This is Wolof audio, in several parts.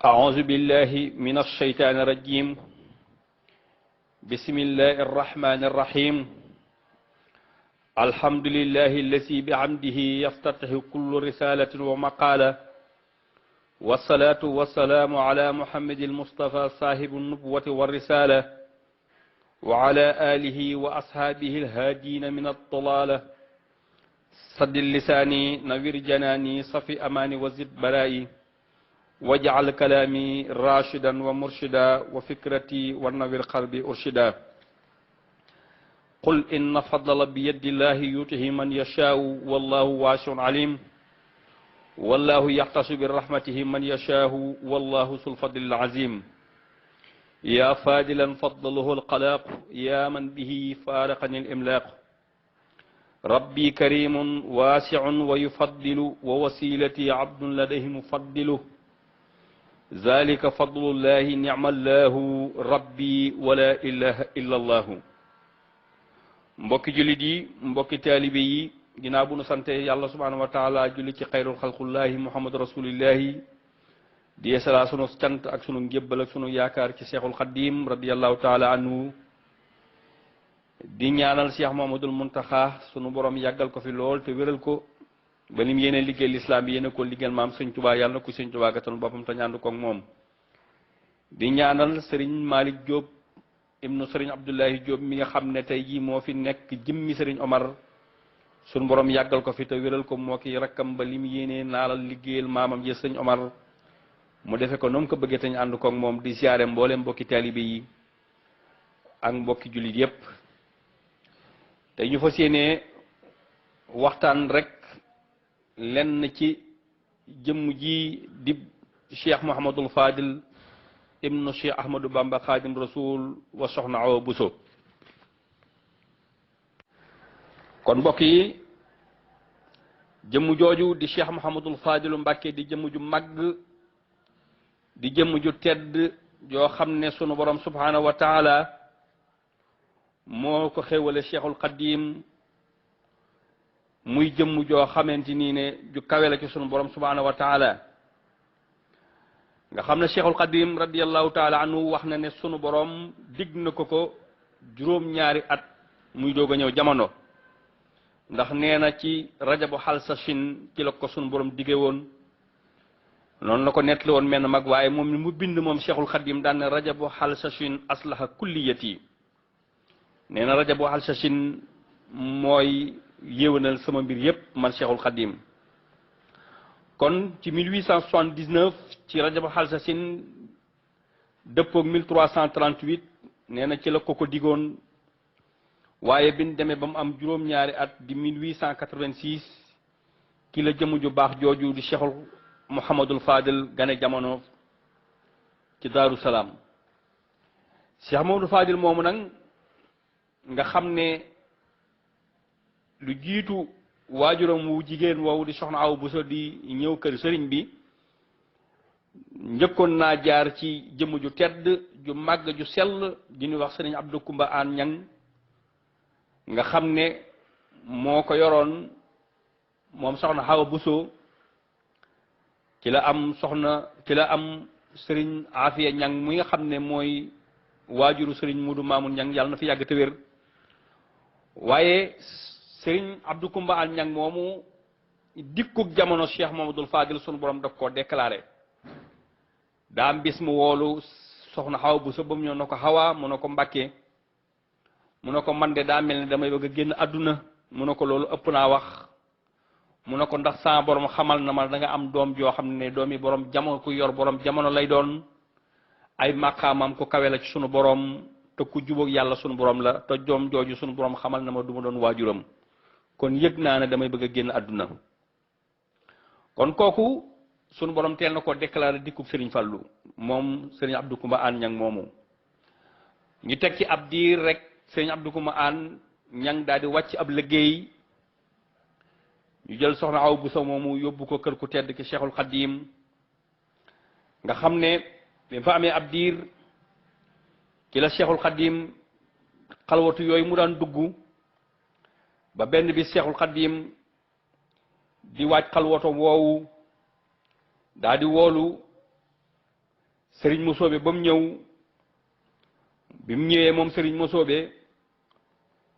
أعوذ بالله من الشيطان الرجيم بسم الله الرحمن الرحيم الحمد لله الذي بعمده يفتتح كل رسالة ومقالة والصلاة والسلام على محمد المصطفى صاحب النبوة والرسالة وعلى آله وأصحابه الهادين من الضلالة صد اللساني نوير جناني صفي أماني وزد بلائي واجعل كلامي راشدا ومرشدا وفكرتي ونوير قلبي أرشدا قل إن فضل بيد الله يؤته من يشاء والله واسع عليم والله يختص برحمته من يشاء والله ذو الفضل العظيم يا فاضلا فضله القلاق يا من به فارقني الإملاق ربي كريم واسع ويفضل ووسيلتي عبد لديه مفضل ذلك فضل الله نعم الله ربي ولا إله إلا الله mbokki jullit yi mbokki taalibe yi ginnaaw bu nu sante yàlla subhanahu wa taala julli ci xayrul xalqullahi muhammad rasulillahi di yeesalaa sunu cant ak sunu njébbal ak sunu yaakaar ci seexul xaddim radiallahu taala anhu di ñaanal Cheikh Mamadul Muntaxa sunu borom yàggal ko fi lool te wéral ko ba nim yéene liggéey lislaam bi yéene ko liggéeyal maam sëñ Tuubaa yàlla na ko sëñ Tuubaa gàttanu boppam te ñaandu ko ak moom di ñaanal sëriñ Malick Diop ibnu sëriñ Abdoulahi Diop mi nga xam ne tey jii moo fi nekk jëmmi sëriñ Omar sunu borom yàggal ko fi te wéral ko moo ki rakkam ba lim yéene naalal liggéeyal maamam ji sëñ Omar mu defe ko noonu ko bëggee te ñu ànd ko ak moom di siyaare mboolem mbokki taalibe yi ak mbokki jullit yépp te ñu fas yéene waxtaan rek lenn ci jëmm ji di Cheikh Mouhamadul Fadil ibnu Cheikh Ahmadou Bamba Khadim Rasoul wa soxna Awa Bousso kon mbokk yi jëmm jooju di Cheikh Mouhamadul Fadilu Mbàkke di jëmm ju màgg di jëmm ju tedd joo xam ne sunu borom subhanahu wa taala moo ko xéwale Cheikhul Khadim muy jëmm joo xamante nii ne ju kawe la ci sunu borom subhanahu wa taala nga xam ne Cheikhul Khadim radiallahu taala anhu wax na ne sunu borom digg na ko juróom-ñaari at muy doog a ñëw jamono ndax nee na ci rajabu xalsashin ci la ko sunu borom digge woon noonu la ko nettali woon menn mag waaye moom mu bind moom Cheikhul Khadim daan ne rajabu xalsashin aslaha kulliyati nee na rajabu xalsashin mooy yéwénal sama mbir yépp man Cheikhul Khadim kon ci 1879 ci rajabu xalsashin dëppoog 1338 nee na ci la ko digoon waaye bin demee ba mu am juróom-ñaari at di 1886 ki la jëmu ju baax jooju di Cheikhul Mouhamadul Fadil gane jamono ci Daaru Salaam Cheikh Mouhamadul Fadil moomu nag nga xam ne lu jiitu waajuram wu jigéen woowu di soxna Awa Bousso di ñëw kër sëriñ bi njëkkoon naa jaar ci jëmm ju tedd ju màgg ju sell di ñuy wax sëriñ Abdou Koumba Aan Ñang nga xam ne moo ko yoroon moom soxna Awa Bousso ci la am sëriñ Afiya Ñang mi nga xam ne mooy waajuru sëriñ Mudu Maamun Ñang yàlla na fi yàgg te wér waaye sëriñ Abdou Koumba Aan Ñang moomu dikkug jamono Cheikh Mamadul Fadil sunu borom daf koo déclaré daa am bis mu woolu soxna Awa Bousso ba mu ñëw na ko Awa mu ne ko Mbàkke mu ne ko man de daa mel ne damay bëgg a génn àdduna mu ne ko loolu ëpp naa wax mu ne ko ndax sama borom xamal na ma da nga am doom joo xam ne doomi borom jamono ku yor borom jamono lay doon ay maqaamam ku kawe la ci sunu borom te ku jubóog yàlla sunu borom la te doom jooju sunu borom xamal na ma du ma doon waajuram kon yëg naa ne damay bëgg a génn àdduna kon kooku sunu borom teel na ko déclaré dikkub Serigne Fallou moom Serigne Abdou Koumba Aan Ñang moomu ñu teg ci ab diir rek Serigne Abdou Koumba Aan Ñang daal di wàcc ab liggéey ñu jël soxna Awa Bousso moomu yóbbu ko kër ku tedd ki Cheikhul Khadim nga xam ne bi fa amee ab diir ci la Cheikhul Khadim xalwatu yooyu mu daan dugg ba benn bi Cheikhul Khadim di waaj xalwatu woowu daa di woolu sëriñ Musoobe ba mu ñëw bi mu ñëwee moom sëriñ Musoobe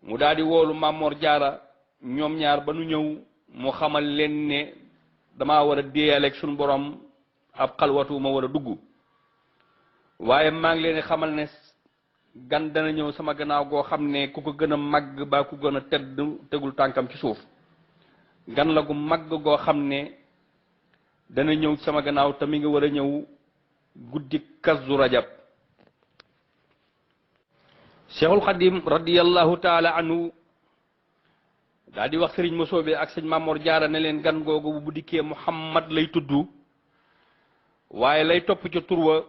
mu daal di woolu Mamor Jaara ñoom ñaar ba nu ñëw mu xamal leen ne damaa war a déeyaleeg suñu borom ab xalwatu ma war a dugg waaye maa ngi leen xamal ne gan dana ñëw sama gannaaw goo xam ne ku ko gën a màgg ba ku gën a tedd tegul tànkam ci suuf gan la gu màgg goo xam ne dana ñëw sama gannaaw te mi ngi war a ñëw guddi Kazu Rajab. Cheikhul Xadim radiyallahu taala anhu daal di wax sëriñ Musoobe ak sëñ Mamor Jaara ne leen gan googu bu dikkee Muhammad lay tudd waaye lay topp ca turwa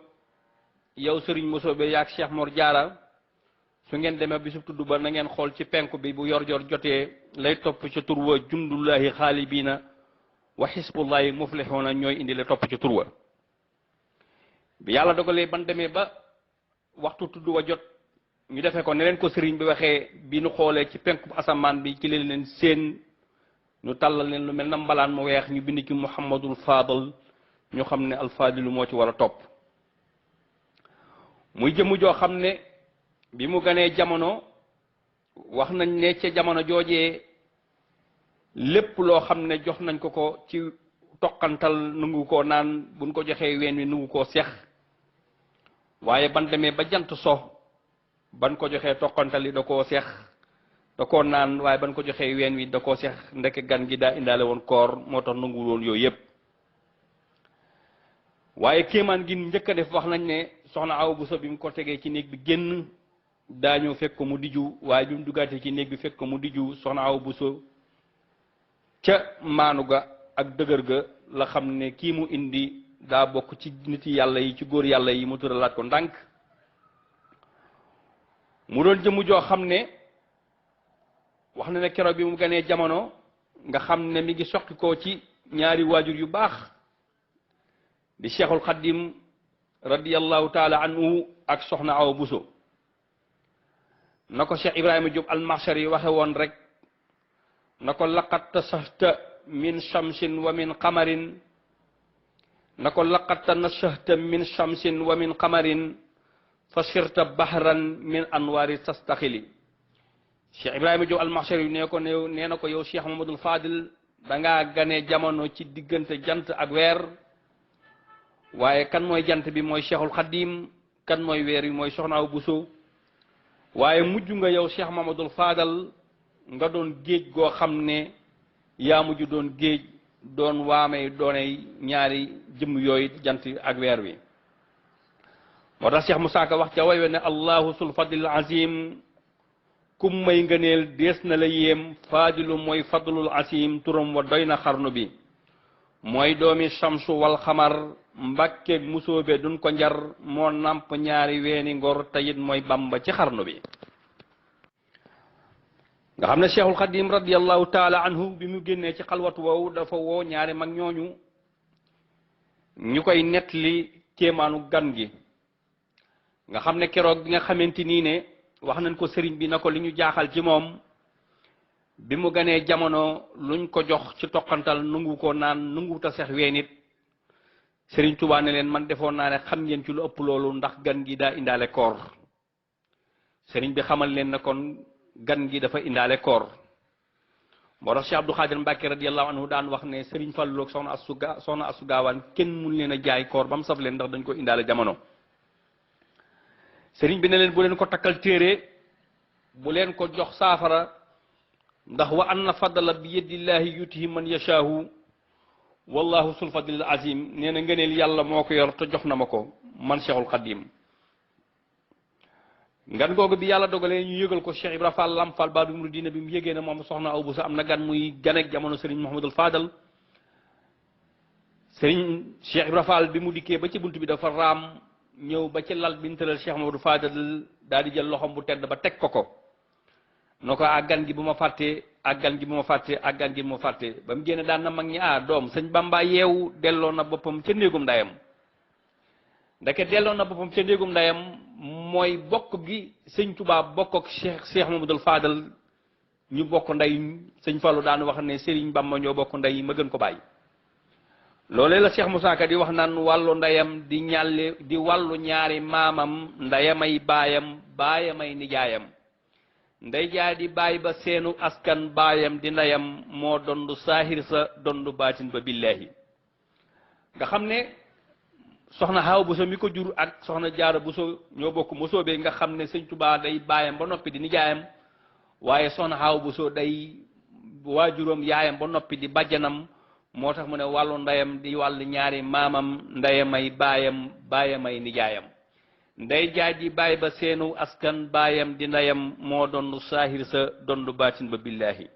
yow sëriñ Musoobe yaak Cheikh Mor Jaara su ngeen demee bisu tudd ba na ngeen xool ci penku bi bu yor jotee lay topp ca turwa jundullahi xaalibiina wa xisbullahi muflixuuna ñooy indi la topp ca turwa bi yàlla dogalee ban demee ba waxtu tudd wa jot ñu defee ko ne leen ko sëriñ bi waxee bi nu xoolee ci penku asamaan bi ci leen seen ñu tàllal leen lu mel na mbalaan mu weex ñu bind ci Muhammadul Faadal ñu xam ne alfaadilu moo ci war a topp muy jëmm joo xam ne bi mu ganee jamono wax nañ ne ca jamono joojee lépp loo xam ne jox nañ ko ci toqantal nungu ko naan buñ ko joxee ween wi nungu koo seex waaye ban demee ba jant so ban ko joxee toqantal yi da koo seex da koo naan waaye ban ko joxee ween wi da koo seex ndeke gan gi daa indaale woon koor moo tax nangu woon yooyu yëpp waaye kéemaan gi njëkk a def wax nañ ne soxna Awa Buso bi mu ko tegee ci néeg bi génn daañu fekk ko mu diju waaye bi mu duggaatee ci néeg bi fekk ko mu diju soxna Awa Buso ca maanu ga ak dëgër ga la xam ne kii mu indi daa bokk ci nit yàlla yi ci góor yàlla yi mu tëralaat ko ndànk mu doon jëmm joo xam ne wax na ne keroog bi mu ganee jamono nga xam ne mi ngi soqi ko ci ñaari waajur yu baax di Cheikhul Xadim radiyallahu taala anhu ak soxna Awa Buso na ko Cheikh Ibrahima Diop al-Mahshari yi waxe woon rek na ko laqad tasahta min shamsin wa min qamarin na ko laqad tanashahta min shamsin wa min qamarin fa sirta bahran min anwaari tastaxili Cheikh Ibrahima Diop al-Mahshari yi nee na ko yow Cheikh Mamadul Fadil dangaa gane jamono ci diggante jant ak weer waaye kan mooy jant bi mooy Cheikhul Xadim kan mooy weer yi mooy soxna Awa Buso waaye mujj nga yow Cheikh Mamadul Fadal nga doon géej goo xam ne yaa mujj doon géej doon waamee doonay ñaari jëmm yooyu jant ak weer wi moo tax Cheikh Moussa Ka wax ca way we ne allahu sul fadlil azim kum may ngëneel dees na la yéem faadilu mooy fadlul azim turam wa doy na xarnu bi mooy doomi shamsu wal xamar mbàkkeeg musóobe duñ ko njar moo namp ñaari weeni ngor tayit mooy bamba ci xarnu bi nga xam ne Cheikhul Xadim radiyallahu taala anhu bi mu génnee ci xalwatu woowu dafa woo ñaari mag ñooñu ñu koy nettali kéemaanu gan gi nga xam ne keroog bi nga xamante nii ne wax nañ ko sëriñ bi na ko li ñu jaaxal ci moom bi mu ganee jamono luñ ko jox ci toqantal nungu ko naan nungu ta seex ween it sëriñ Tuubaa ne leen man defoon naa ne xam ngeen ci lu ëpp loolu ndax gan gi daa indaale koor sëriñ bi xamal leen na kon gan gi dafa indaale koor moo tax Cheikh Abdou Khadir Mbacke radiyallahu anhu daan wax ne sëriñ Fallu ak soxna Asu Gaawaan kenn mun leen a jaay koor ba mu saf leen ndax dañ ko indaale jamono sëriñ bi ne leen bu leen ko takkal téere bu leen ko jox saafara ndax wa anna fadla bi yadillahi yutihi man yashaahu wallahu sul fadlil azim nee na ngëneel yàlla moo ko yor te jox na ma ko man Cheikhul Khadim ngan googu bi yàlla dogalee ñu yëgal ko Cheikh Ibra Fall Lam Fall Baadu Muridiina bi mu yëgee ne moom soxna Awa Buso am na gan muy ganek jamono sëriñ Mouhamadul Fadal sëriñ Cheikh Ibra Fall bi mu dikkee ba ci bunt bi dafa raam ñëw ba ci lal bi ñu tëral Cheikh Mouhamadul Fadal daal di jël loxoom bu tedd ba teg ko no ko gan gi bu ma fàttee gan gi bu ma fàttee gan gi bu ma fàttee ba mu génne daan na mag ñi doom sëñ Bamba yeewu delloo na boppam ca néegum ndayam ndeke delloo na boppam ca néegum ndayam mooy bokk gi sëñ Tuubaa bokk ak Cheikh Mamadul Fadal ñu bokk ndey sëñ Fallu daan wax ne Serigne Bamba ñoo bokk ndey ma gën ko bàyyi loolee la Cheikh Moussa Ka di wax naan wàllu ndeyam di ñàlli di wàllu ñaari maamam ndeyamay baayam baayamay nijaayam ndey jaa di baay ba seenu askan baayam di ndeyam moo dondu saahir sa dondu baatin ba billaahi nga xam ne soxna Awa Bousso mi ko jur ak soxna Jaara Bousso ñoo bokk mosoobe nga xam ne sëñ Tuubaa day baayam ba noppi di nijaayam waaye soxna Awa Bousso day waajuram yaayam ba noppi di bàjjanam moo tax mu ne wàllu ndeyam di wàllu ñaari maamam ndeyamay baayam baayamay nijaayam ndey jaay di baay ba seenu askan baayam di ndeyam moo dondu saahir sa dondu baatin ba billaahi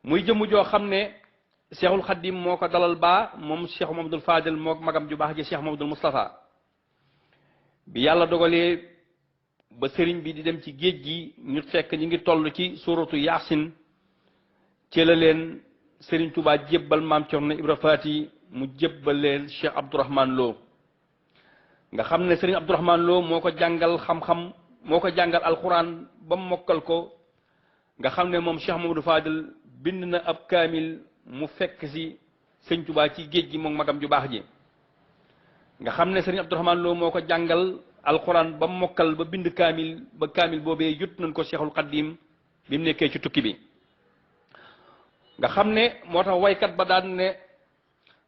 muy jëmm joo xam ne Cheikhul Khadim moo ko dalal baa moom Cheikh Mamadou Fadel moo magam ju baax ji Cheikh Mamadou Moustapha bi yàlla dogalee ba sëriñ bi di dem ci géej gi ñu fekk ñu ngi toll ci suratu Yaasin ci la leen sëriñ Touba jébbal maam Cerno Ibra Faati mu jébbal leen Cheikh Abdourahmane Lo nga xam ne sëriñ Abdourahmane Lo moo ko jàngal xam-xam moo ko jàngal alquran ba mu mokkal ko nga xam ne moom Cheikh Mamadou Fadel bind na ab kaamil mu fekk si sëñ Touba ci géej gi moom magam ju baax ji nga xam ne sëriñ Abdourahmane Lo moo ko jàngal alquran ba mu mokkal ba bind kaamil ba kaamil boobee jot nañ ko Cheikhul Khadim bi mu nekkee ci tukki bi nga xam ne moo tax waykat ba daan ne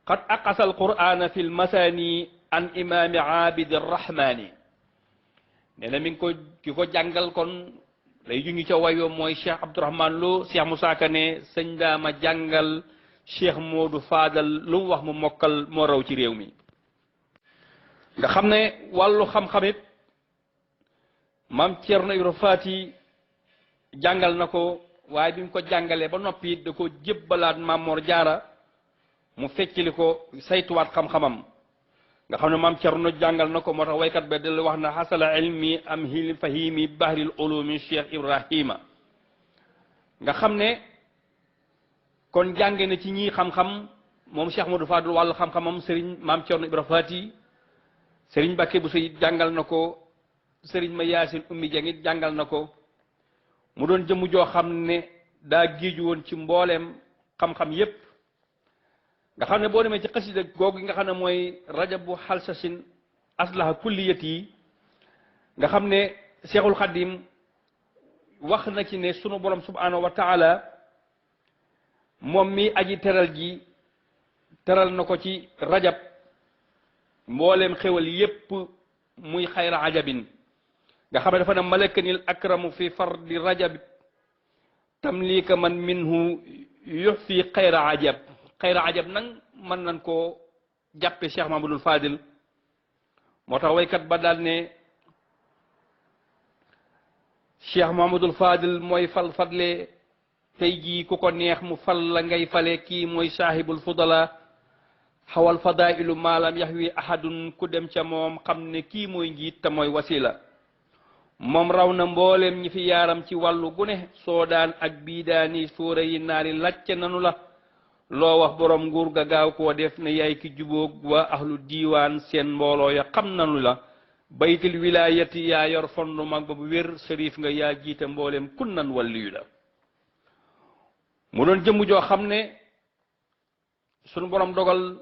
qad aqasa alqur'ana fi lmasani an imami abidi arrahmani nee na mi ngi ko ki ko jàngal kon lay jungi ca wayoo mooy Cheikh Abdourahmane Lo Cheikh Moussa Ka ne sëñ daama jàngal Cheikh Modou Fadal lu mu wax mu mokkal moo raw ci réew mi nga xam ne wàllu xam-xamit maam Cerno Ibra Faati jàngal na ko waaye bi mu ko jàngalee ba noppi da ko jébbalaat Maam Mor Jaara mu feccili ko saytuwaat xam-xamam nga xam ne maam Cerno jàngal na ko moo tax waykat ba del wax na xasala ilmi am hil fahimi bahril ulumi Cheikh Ibrahima nga xam ne kon jànge na ci ñii xam-xam moom Cheikh Modou Fadul wàllu xam-xamam sëriñ maam Cerno Ibra Faati sëriñ Bakke bu Seyid jàngal na ko sëriñ ma Yaasin Ummi Jangit jàngal na ko mu doon jëmm joo xam ne daa géeju woon ci mbooleem xam-xam yépp nga xam ne boo demee ci xasida googu nga xam ne mooy rajabu xalsasin aslaha kulliyat yi nga xam ne Cheikhul Khadim wax na ci ne sunu borom subhanahu wa taala moom mi aji teral ji teral na ko ci rajab mbooleem xewal yépp muy xayra ajabin nga xam ne dafa ne malakanil akramu fi fardi rajab tamlika man minhu yuxfi xayra ajab nag mën nañ koo jàppe Cheikh Mamadou Fadil moo tax waykat ba daal ne Cheikh Mamadou Fadil mooy fadle tey jii ku ko neex mu fal la ngay fale kii mooy saahibul fudala xawal fadailu maalam yaxwi ahadun ku dem ca moom xam ne kii mooy njiit te mooy wasila moom raw na mbooleem ñi fi yaaram ci wàllu gune soodaan ak biidaani fóora yi naari lacce nanu la loo wax borom nguur ga gaaw koo def ne yaay ki jubóog waa ahlu diiwaan seen mbooloo ya xam nanu la baytil wilaayati yaa yor fondu mag ba bu wér sërif nga yaa jiite mbooleem kun nan wàlliyu la mu doon jëmm joo xam ne sunu borom dogal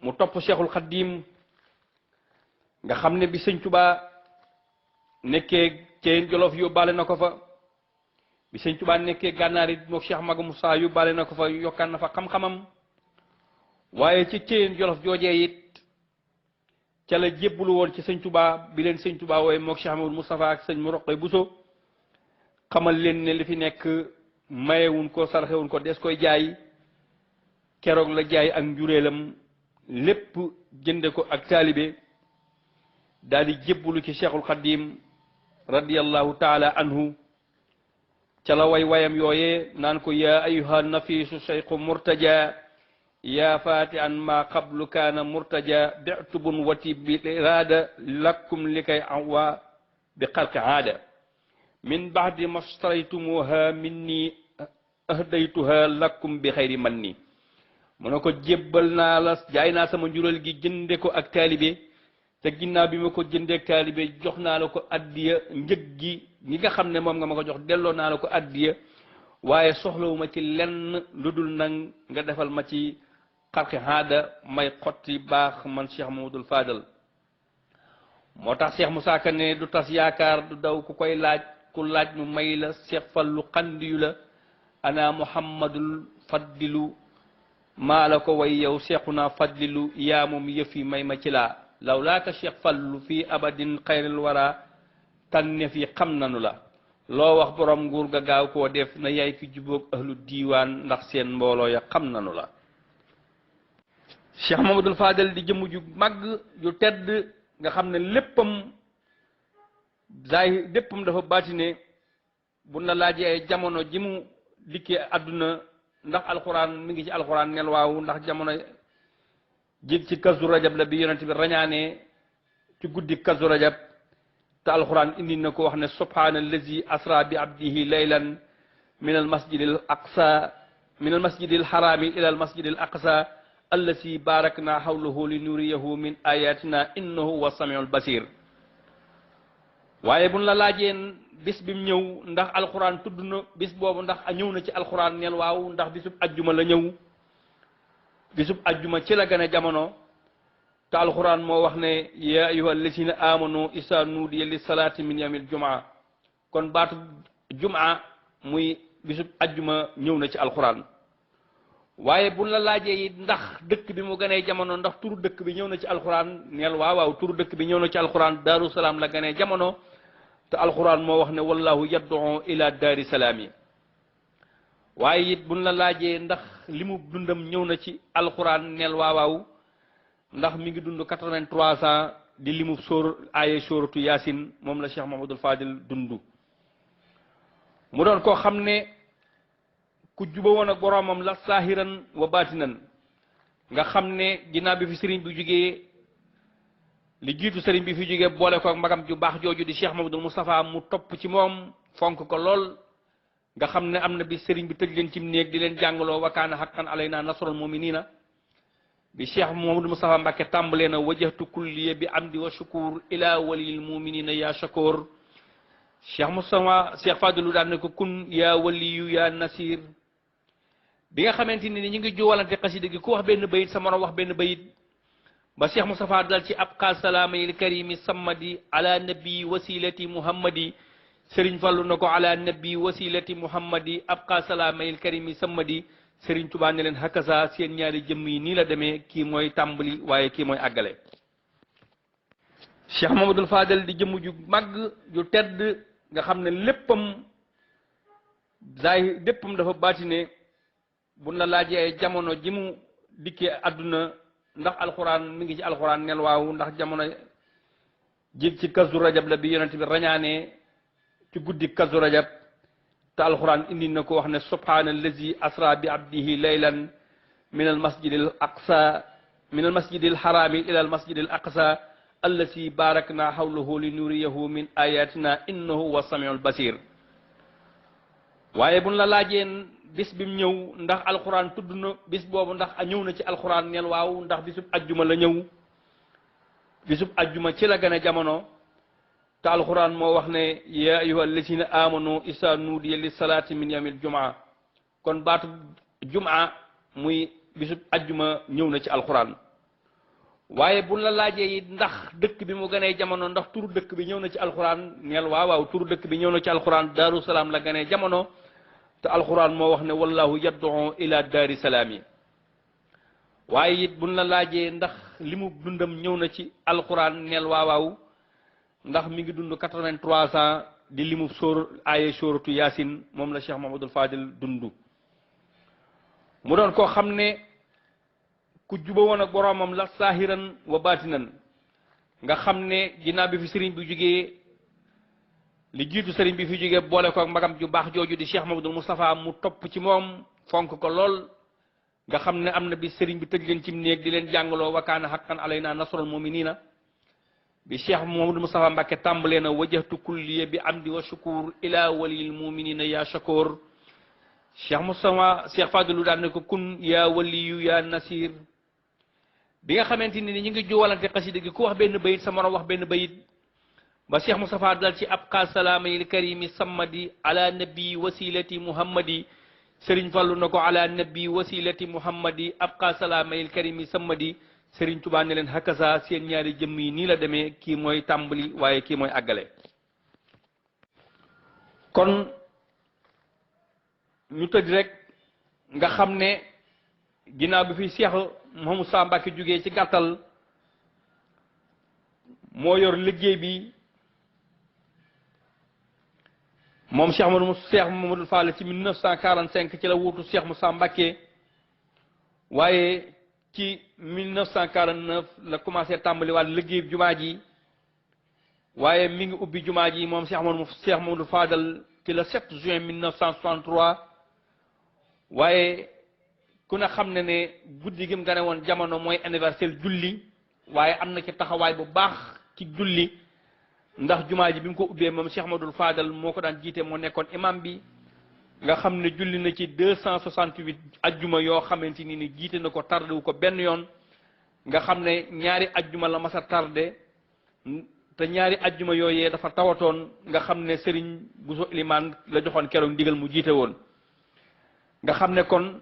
mu topp Cheikhul Khadim nga xam ne bi sëñ Tuubaa nekkee Ceyeen Jolof yóbbaale na ko fa bi sëñ Tuubaa nekkee Gànnaar it mook Cheikh Maga Moussa yóbbaale na ko fa yokkaan na fa xam-xamam waaye ci Ceyeen Jolof joojee it ca la jébbalu woon ci sëñ Tuubaa bi leen sëñ Tuubaa wooye mook Cheikh Amadou Moustapha ak sëñ Moroqe Bousso xamal leen ne li fi nekk mayewuñ ko saraxewuñ ko des koy jaay keroog la jaay ak njureelam lépp jënde ko ak taalibe daal di jébbalu ci Cheikhul Khadim radiyallahu taala anhu ca la way wayam yooyee naan ko yaa ayuha nafisu cheikhu murtaja yaa fati an ma qablu kaana murtaja bitubun wati bi iraada lakum li kay awa bi xalqi aada min baxdi mastaraytumuha minni ahdaytuha lakum bi xayri man ni mu ne ko jébbal naa la jaay naa sama njural gi jënde ko ak taalibe te ginnaaw bi ma ko jëndee ak taalibe jox naa la ko addiya njëg gi ñi nga xam ne moom nga ma ko jox delloo naa la ko addiya waaye soxlawuma ci lenn lu dul nag nga defal ma ci xarqi haada may xotti baax man Cheikh Mamadul Fadal moo tax Cheikh Moussa Ka ne du tas yaakaar du daw ku koy laaj ku laaj mu may la Cheikh Fallu xandiyu la ana Muhammadul Faddilu maa la ko way yow Cheikhuna Fadlilu yaa moom yëfi may ma ci laa lawlaaka Cheikh Fallu fii abadin xayril wara tànne fi xam nanu la loo wax borom nguur ga gaaw koo def na yaay ki jubóog ahlu diiwaan ndax seen mbooloo ya xam nanu la Cheikh Mamadul Fadal di jëmm ju màgg ju tedd nga xam ne léppam dafa baatine bu la laajee ay jamono ji mu dikkee àdduna ndax alxuraan mi ngi ci alxuraan nel waaw ndax jamono ji ci kazu rajab la bi yonent bi rañaanee ci guddi kazu rajab te alxuraan indi na ko wax ne subhaana allazi asra bi abdihi laylan min al masjidil aqsa min al masjidil harami ila al masjidil aqsa allasi barakna hawlahu li nuriyahu min ayatina innahu huwa samiul basir waaye buñ la laajee bis bi mu ñëw ndax alxuraan tudd na bis boobu ndax ñëw na ci alxuraan neel waaw ndax bisub ajjuma la ñëw bisub ajjuma ci la gën a jamono te alxuraan moo wax ne ya ayyuha allazina amanu isa nuudiya li salaati min yawmil jumaa kon baatu jumaa muy bisub ajjuma ñëw na ci alxuraan waaye buñ la laajee it ndax dëkk bi mu gënee jamono ndax turu dëkk bi ñëw na ci alxuraan neel waaw waaw turu dëkk bi ñëw na ci alxuraan daaru salaam la gënee jamono te alxuraan moo wax ne wallahu yad'u ila daari salaami waaye it buñ la laajee ndax li mu dundam ñëw na ci alxuraan neel waaw waaw ndax mi ngi dund 83 ans di limu aaye sóoratu yaasin moom la Cheikh Mamadul Fadil dund mu doon koo xam ne ku juba woon ak boroomam la saahiran wa baatinan nga xam ne ginnaaw bi fi sëriñ bi jógee li jiitu sëriñ bi fi jógee boole ko ak magam ju baax jooju di Cheikh Mamadul Moustapha mu topp ci moom fonk ko lool nga xam ne am na bi sëriñ bi tëj leen ci néeg di leen jàngaloo wa kaana haqqan alaynaa nasrul mu'miniina bi Cheikh Mamadul Moustapha Mbàkke tàmbalee na wajjahtu kulliya bi amdi wa shukur ila waliyil mu'miniina ya shakur Cheikh Moustapha Cheikh Fadilu daan ne ko kun ya waliyu ya nasir bi nga xamante ni ñu ngi juwalante xasida gi ku wax benn bayit sa morom wax benn bayit ba Cheikh Moustapha dal ci abqa salaamayil karimi sammadi ala nabi wasilati muhammadi Serigne Fallu na ko ala nabi wasilati muhammadi abqa salaamayil karimi sammadi Serigne Touba ne leen hakasa seen ñaari jëmm yi nii la demee kii mooy tàmbali waaye kii mooy àggale Cheikh Mamadul Fadal di jëmm ju màgg ju tedd nga xam ne léppam dafa baatine buñ la laajee ay jamono ji mu dikkee àdduna ndax alxuraan mi ngi ci alxuraan nel waaw ndax jamono ji ci kazu rajab la bi yonent bi rañaanee ci guddi kazu rajab te alxuraan indi na ko wax ne subhaana allazi asra bi abdihi laylan min al masjidil aqsa min al masjidil harami ila al masjidil aqsa allasi barakna hawlahu li nuriyahu min ayatina innahu huwa samiul basir waaye buñ la laajee bis bi mu ñëw ndax alxuraan tudd na bis boobu ndax ñëw na ci alxuraan neel waaw ndax bisub ajjuma la ñëw bisub ajjuma ci la gën a jamono te alxuraan moo wax ne ya ayyuha allazina amanu isa nuudiya li salaati min yawmil jumaa kon baatu jumaa muy bisub ajjuma ñëw na ci alxuraan waaye buñ la laajee it ndax dëkk bi mu gënee jamono ndax turu dëkk bi ñëw na ci alxuraan neel waaw waaw turu dëkk bi ñëw na ci alxuraan daaru salaam la gënee jamono te alxuraan moo wax ne wallahu yad'u ila daari salaami waaye it buñ la laajee ndax li mu dundam ñëw na ci alxuraan neel waaw waaw ndax mi ngi dund 83 ans di limu aaye sóoratu yaasin moom la Cheikh Mamadul Fadil dund mu doon koo xam ne ku juba woon ak boroomam la saahiran wa baatinan nga xam ne ginnaaw bi fi sëriñ bi jógee li jiitu sëriñ bi fi jógee boole ko ak magam ju baax jooju di Cheikh Mamadul Moustapha mu topp ci moom fonk ko lool nga xam ne am na bi sëriñ bi tëj leen ci néeg di leen jàngaloo wa kaana haqqan alaynaa nasrul mu'miniina bi Cheikh Mamadul Moustapha Mbàkke tàmbalee na wajjahtu kulliya bi amdi wa shukur ila waliyil mu'miniina ya shakur Cheikh Moustapha Cheikh Fadilu daan ne ko kun ya waliyu ya nasir bi nga xamante ni ñu ngi juwalante xasida gi ku wax benn bayit sa morom wax benn bayit ba Cheikh Moustapha dal ci abqa salaamayil karimi sammadi ala nabi wasilati muhammadi sëriñ Fallu na ko ala nabi wasilati muhammadi abqa salaamayil karimi sammadi sëriñ Tuubaa ne leen hakasa seen ñaari jëmm yi nii la demee kii mooy tàmbali waaye kii mooy àggale. kon ñu tëj rek nga xam ne ginnaaw bi fi Cheikh Mouhamadou Sa Mbacké jógee ci gàttal moo yor liggéey bi moom Cheikh Mamadou Fall ci 1945 ci la wuutu Cheikh Moussa Mbacké waaye ci 1949 la commencé tàmbali waat liggéey jumaa ji waaye mi ngi ubbi jumaa ji moom Cheikh Mamadou Fadal ci le 7 juin 1963 waaye ku ne xam ne ne guddi gi mu gane woon jamono mooy anniversaire julli waaye am na ci taxawaay bu baax ci julli ndax jumaa ji bi mu ko ubbee moom Cheikh Mamadou Fadal moo ko daan jiite moo nekkoon imam bi nga xam ne julli na ci 268 ajjuma yoo xamante ni jiite na ko tardé wu ko benn yoon nga xam ne ñaari ajjuma la masa tardé te ñaari ajjuma yooyee dafa tawatoon nga xam ne Serigne Bousso Elimane la joxoon keroog ndigal mu jiite woon nga xam ne kon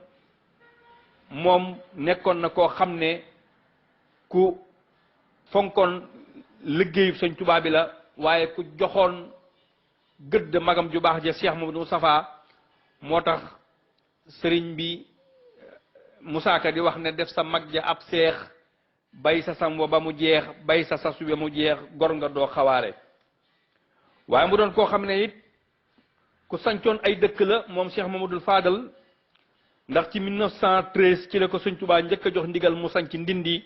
moom nekkoon na koo xam ne ku fonkoon liggéeyu Sëñ Tuubaa bi la waaye ku joxoon gëdd magam ju baax ja Cheikh Mamadou Moustapha moo tax sëriñ bi Moussa Ka di wax ne def sa mag ja ab seex bay sa sam wa ba mu jeex bay sa sasu ba mu jeex gor nga doo xawaare waaye mu doon koo xam ne it ku sancoon ay dëkk la moom Cheikh Mamadou Fadal ndax ci 1913 ci la ko Sëñ Tuubaa njëkk a jox ndigal mu sanc Ndindi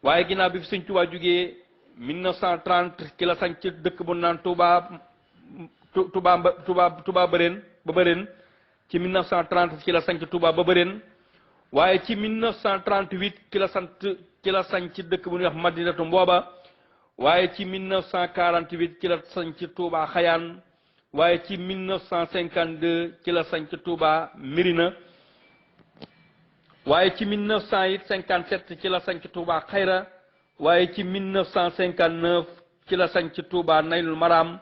waaye ginnaaw bi fi Sëñ Tuubaa jógee 1930 ci la sanc dëkk bu naan Touba Bëreen ba Bëreen ci 1930 ci la sanc Touba ba Bëreen waaye ci 1938 ci la sanc dëkk bu ñuy wax Madinatu Mbooba waaye ci 1948 ci la sanc Touba Xayaan waaye ci 1952 ci la sanc Touba Mirina waaye ci 1957 ci la sanc Touba Xayra waaye ci 1959 ci la sanc Touba Naylul Maram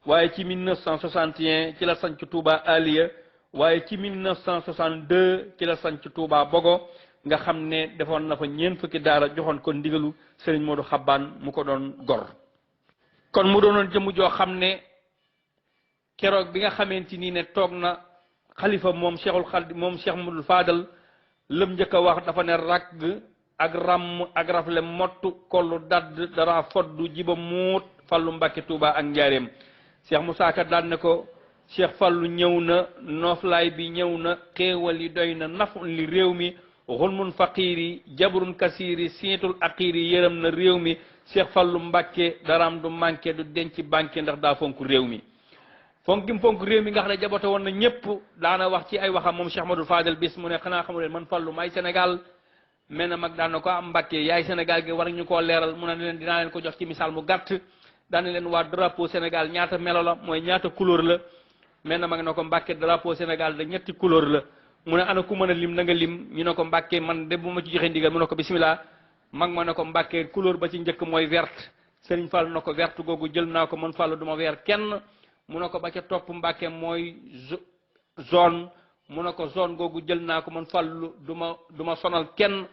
waaye ci 1961 ci la sanc Touba Aliya waaye ci 1962 ci la sanc Touba Bogo nga xam ne defoon na fa ñeent fukki daara joxoon ko ndigalu Serigne Modou Xabbaan mu ko doon gor kon mu doonoon jëmm joo xam ne keroog bi nga xamante nii ne toog na xalifa moom Cheikh Mamadou Fadal lëm njëkk a wax dafa ne ragg ak ràmm ak rafle mottu kollu dadd dara foddu jiba muut Fallu Mbàkke Touba ak njaareem Cheikh Moussa Ka daan ne ko Cheikh Fallu ñëw na nooflaay bi ñëw na xéewal yi doy na nafun li réew mi xulmun faqiiri jabrun kasiiri siitul aqiiri yërëm na réew mi Cheikh Fallu Mbàkke daraam du manqué du denc banque ndax daa fonk réew mi fonk réew mi nga xam ne jabote woon na ñëpp daana wax ci ay waxam moom Cheikh Mamadou Fadal bis mu ne xanaa xamu leen man Fallu may Sénégal mel na mag daan na ko am Mbàkke yaay Sénégal gi war ñu koo leeral mu ne leen dinaa leen ko jox ci misaal mu gàtt daane leen waa drapeau Sénégal ñaata melo la mooy ñaata couleur la mel na mag na ko Mbàkke drapeau Sénégal da ñetti couleur la mu ne ana ku mën a lim na nga lim ñu ne ko Mbàkke man de bu ma ci joxe ndigal mu ne ko bismillah mag ma ne ko Mbàkke couleur ba ci njëkk mooy verte Serigne Fall na ko verte googu jël naa ko man Fall du ma weer kenn mu ne ko ba ca topp Mbàkke mooy jaune mu ne ko jaune googu jël naa ko man Fall du ma sonal kenn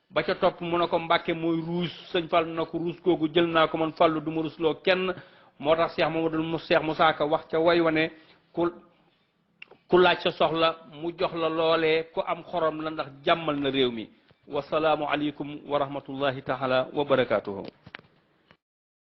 ba ca topp mu ne ko Mbàkke mooy rouge sëñ Fall na ko rouge googu jël naa ko man Fall du ma rusloo kenn moo tax Cheikh Moussa Ka wax ca way wane ku laaj sa soxla mu jox la loolee ku am xorom la ndax jàmmal na réew mi wasalaamu aleykum wa rahmatullahi taala wa barakaatuhu